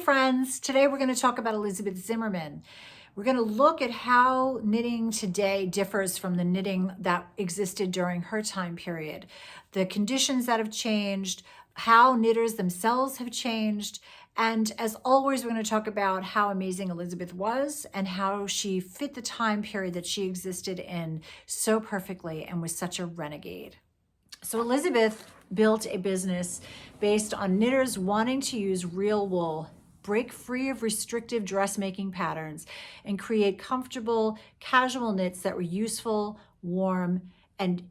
friends. Today we're going to talk about Elizabeth Zimmermann. We're going to look at how knitting today differs from the knitting that existed during her time period, the conditions that have changed, how knitters themselves have changed, and as always, we're going to talk about how amazing Elizabeth was and how she fit the time period that she existed in so perfectly and was such a renegade. So Elizabeth built a business based on knitters wanting to use real wool, break free of restrictive dressmaking patterns, and create comfortable, casual knits that were useful and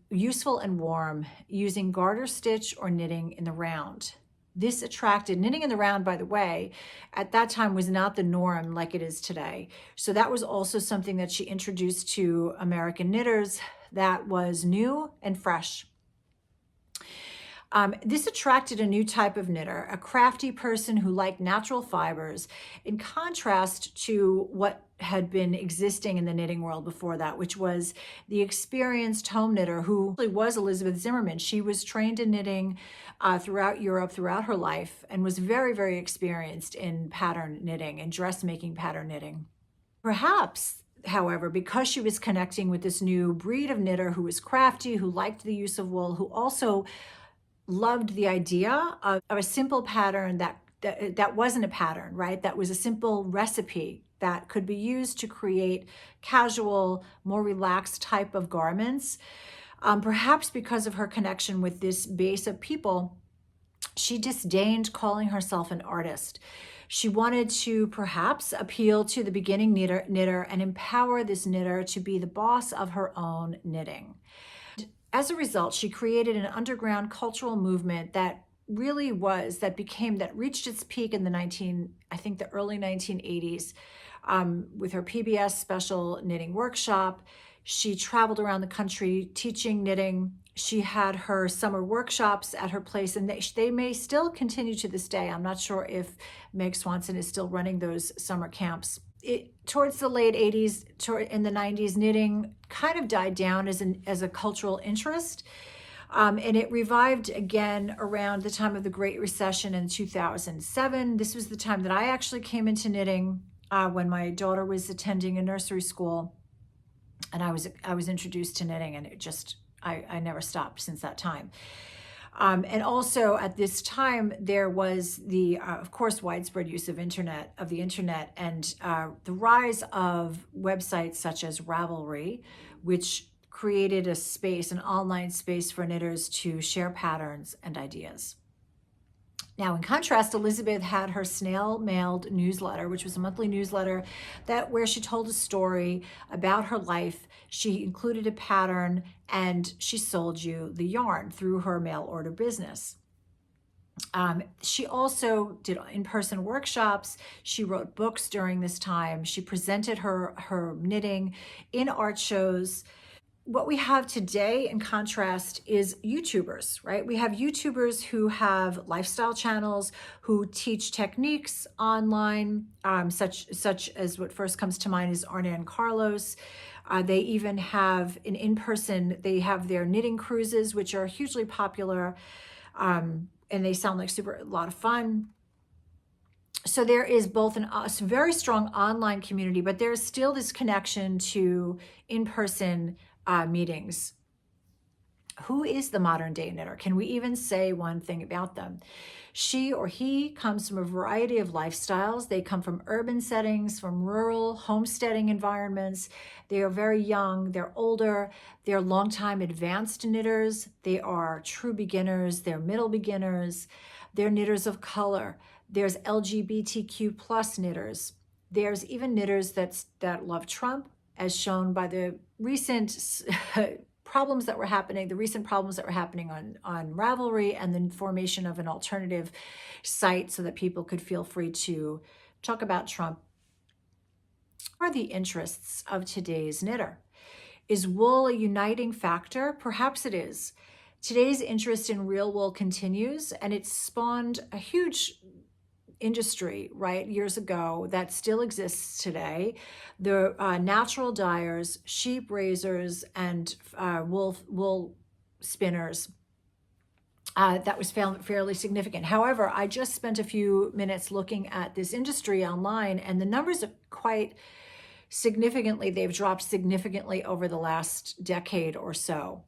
warm using garter stitch or knitting in the round. This attracted knitting in the round, by the way, at that time was not the norm like it is today. So that was also something that she introduced to American knitters that was new and fresh. This attracted a new type of knitter, a crafty person who liked natural fibers, in contrast to what had been existing in the knitting world before that, which was the experienced home knitter who was Elizabeth Zimmermann. She was trained in knitting throughout Europe, throughout her life, and was very, very experienced in pattern knitting and dressmaking pattern knitting. Perhaps, however, because she was connecting with this new breed of knitter who was crafty, who liked the use of wool, who also loved the idea of a simple pattern that wasn't a pattern, right? That was a simple recipe that could be used to create casual, more relaxed type of garments. Perhaps because of her connection with this base of people, she disdained calling herself an artist. She wanted to perhaps appeal to the beginning knitter and empower this knitter to be the boss of her own knitting. As a result, she created an underground cultural movement that reached its peak in the early 1980s with her PBS special knitting workshop. She traveled around the country teaching knitting. She had her summer workshops at her place, and they may still continue to this day. I'm not sure if Meg Swanson is still running those summer camps. Towards the late 80s, in the 90s, knitting kind of died down as a cultural interest. And it revived again around the time of the Great Recession in 2007. This was the time that I actually came into knitting when my daughter was attending a nursery school. And I was introduced to knitting, and I never stopped since that time. And also at this time, there was the, of course, widespread use of the internet and the rise of websites such as Ravelry, which created an online space for knitters to share patterns and ideas. Now, in contrast, Elizabeth had her snail-mailed newsletter, which was a monthly newsletter where she told a story about her life. She included a pattern, and she sold you the yarn through her mail order business. She also did in-person workshops. She wrote books during this time. She presented her knitting in art shows. What we have today, in contrast, is YouTubers, right? We have YouTubers who have lifestyle channels, who teach techniques online, such as what first comes to mind is Arne Carlos. They even have they have their knitting cruises, which are hugely popular, and they sound like a lot of fun. So there is both a very strong online community, but there's still this connection to in-person meetings. Who is the modern day knitter? Can we even say one thing about them? She or he comes from a variety of lifestyles. They come from urban settings, from rural homesteading environments. They are very young, they're older, they're longtime advanced knitters. They are true beginners, they're middle beginners, they're knitters of color. There's LGBTQ plus knitters. There's even knitters that love Trump, as shown by the recent problems that were happening on Ravelry and the formation of an alternative site so that people could feel free to talk about Trump. What are the interests of today's knitter? Is wool a uniting factor? Perhaps it is. Today's interest in real wool continues, and it's spawned a huge industry, right, years ago that still exists today. The natural dyers, sheep raisers, and wool spinners that was fairly significant. However, I just spent a few minutes looking at this industry online, and the numbers are quite significantly, they've dropped significantly over the last decade or so.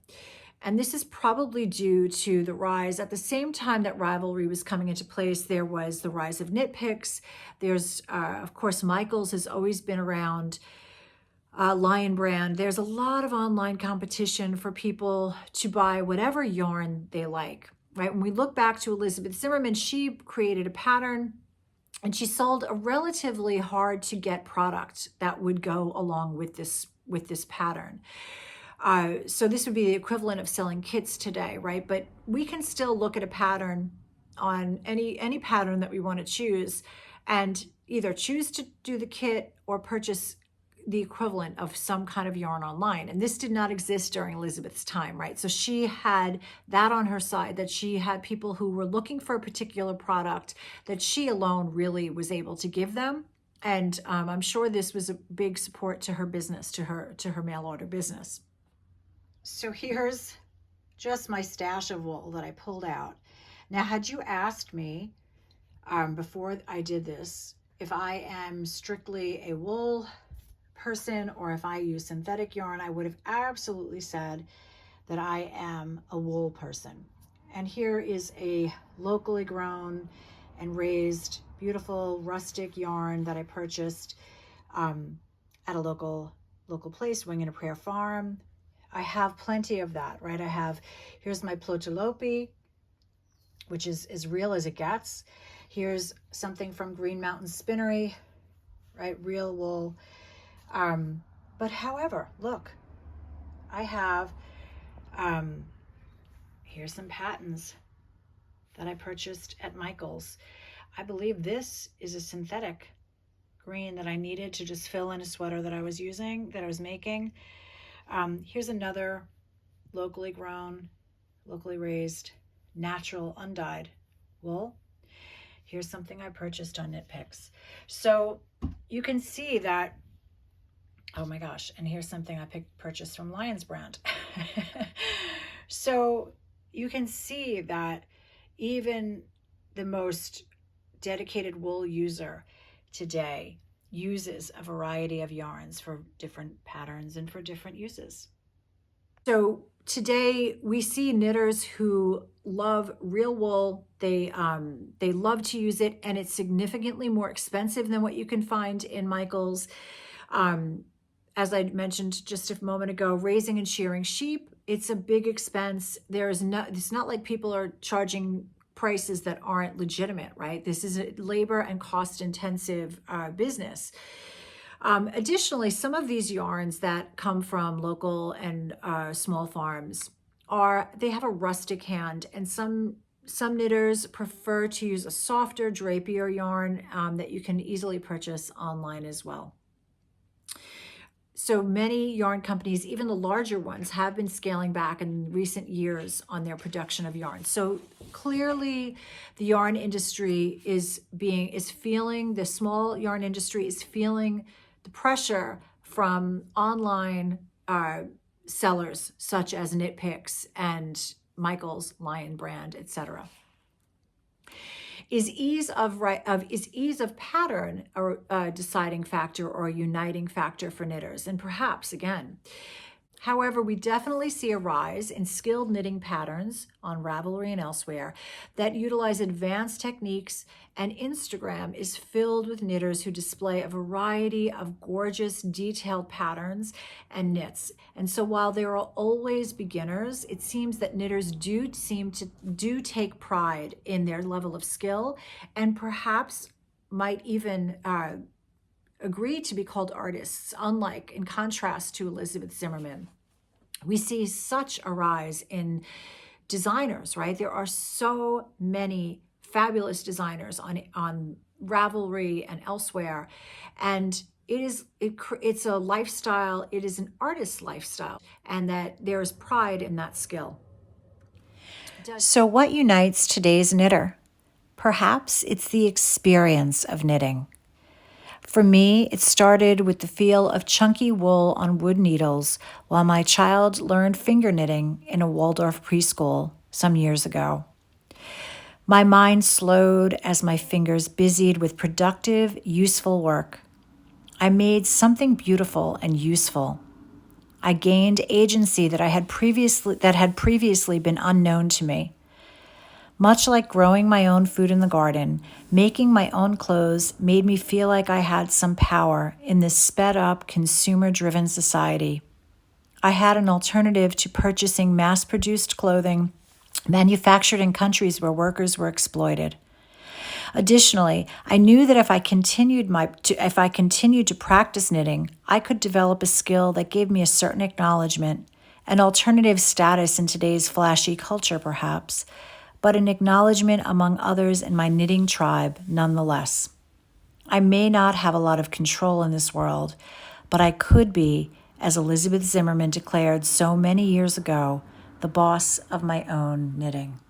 And this is probably due to the rise, at the same time that Ravelry was coming into place, there was the rise of knit picks. There's, of course, Michaels has always been around, Lion Brand. There's a lot of online competition for people to buy whatever yarn they like, right? When we look back to Elizabeth Zimmermann, she created a pattern and she sold a relatively hard to get product that would go along with this pattern. So this would be the equivalent of selling kits today, right? But we can still look at a pattern on any pattern that we want to choose and either choose to do the kit or purchase the equivalent of some kind of yarn online. And this did not exist during Elizabeth's time, right? So she had that on her side, that she had people who were looking for a particular product that she alone really was able to give them. And I'm sure this was a big support to her business, to her mail order business. So here's just my stash of wool that I pulled out. Now, had you asked me before I did this, if I am strictly a wool person or if I use synthetic yarn, I would have absolutely said that I am a wool person. And here is a locally grown and raised beautiful rustic yarn that I purchased at a local place, Wing and a Prayer Farm. I have plenty of that, right? Here's my Plotalopi, which is as real as it gets. Here's something from Green Mountain Spinnery, right? Real wool. But however, look, I have, here's some patents that I purchased at Michael's. I believe this is a synthetic green that I needed to just fill in a sweater that I was making. Here's another locally grown, locally raised, natural, undyed wool. Here's something I purchased on Knit Picks. So you can see that, oh my gosh, and here's something I purchased from Lion's Brand. So you can see that even the most dedicated wool user today uses a variety of yarns for different patterns and for different uses. So today we see knitters who love real wool. They love to use it, and it's significantly more expensive than what you can find in Michael's. As I mentioned just a moment ago, raising and shearing sheep, it's a big expense. It's not like people are charging prices that aren't legitimate, right? This is a labor and cost intensive business. Additionally, some of these yarns that come from local and small farms they have a rustic hand, and some knitters prefer to use a softer, drapier yarn that you can easily purchase online as well. So many yarn companies, even the larger ones, have been scaling back in recent years on their production of yarn. So clearly the yarn industry the small yarn industry is feeling the pressure from online sellers such as Knit Picks and Michael's, Lion Brand, etc. Is ease of pattern a deciding factor or a uniting factor for knitters? And perhaps, again. However, we definitely see a rise in skilled knitting patterns on Ravelry and elsewhere that utilize advanced techniques, and Instagram is filled with knitters who display a variety of gorgeous, detailed patterns and knits. And so while there are always beginners, it seems that knitters do take pride in their level of skill, and perhaps might even agree to be called artists, unlike, in contrast to Elizabeth Zimmermann. We see such a rise in designers, right? There are so many fabulous designers on Ravelry and elsewhere, and it's a lifestyle. It is an artist's lifestyle, and that there is pride in that skill. So what unites today's knitter? Perhaps it's the experience of knitting. For me, it started with the feel of chunky wool on wood needles while my child learned finger knitting in a Waldorf preschool some years ago. My mind slowed as my fingers busied with productive, useful work. I made something beautiful and useful. I gained agency that had previously been unknown to me. Much like growing my own food in the garden, making my own clothes made me feel like I had some power in this sped-up, consumer-driven society. I had an alternative to purchasing mass-produced clothing manufactured in countries where workers were exploited. Additionally, I knew that if I continued to practice knitting, I could develop a skill that gave me a certain acknowledgement, an alternative status in today's flashy culture perhaps, but an acknowledgement among others in my knitting tribe nonetheless. I may not have a lot of control in this world, but I could be, as Elizabeth Zimmermann declared so many years ago, the boss of my own knitting.